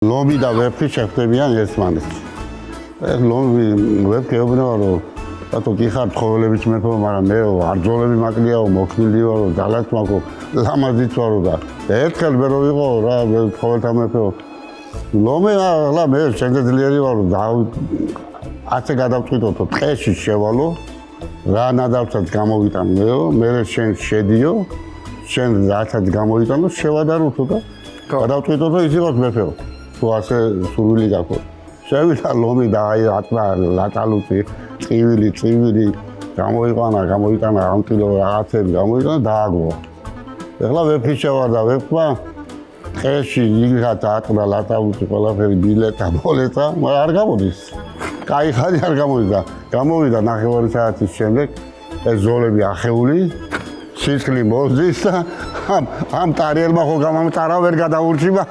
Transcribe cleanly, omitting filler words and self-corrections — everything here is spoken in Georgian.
ლომი და ვეფხვი შეხვდებიან ერთმანეთს. ეს ლომი ვეფხვი ეუბნება რომ რატო კი ხარ ცხოველების მეფე, მაგრამ მე არძოლები მაკლდიაო, მოქნილი ვარო, ძალაც მაქვს, ლამაზიც ვარო და ერთხელ მე რო ვიყო რა ცხოველთა მეფეო. ლომი ახლა მე შეგეძლიერი ვარო და ასე გადავწყვიტოთო ტყეში შევალო, რა ნადავლსაც გამოვიტანო, მე შენ შედიო, შენ რაცაც გამოვიტანო, შევადაროთო და გადავწყვიტოთო ის იყოს მეფეო. თუ ასე სურვილი გაქვს. შევიდა ლომი და აი ატმა ლატალუწი, წივილი გამოიტანა ამტილო რაღაცები გამოიტანა დააგო. ეხლა ვეფხვი შევარდა, ვეფხვა ტყეში იგრად ატმა ლატალუწი ყველაფერი ბილეტა, ბოლეტა, მაგრამ არ გამოდის. კაი ხანი არ გამოდის და გამოვიდა ნახევარი საათის შემდეგ ეს ზოლები ახეული, სისხლი მოძის და ამ ტარიელმა ხო გამამტარა ვერ გადაურჩიმა.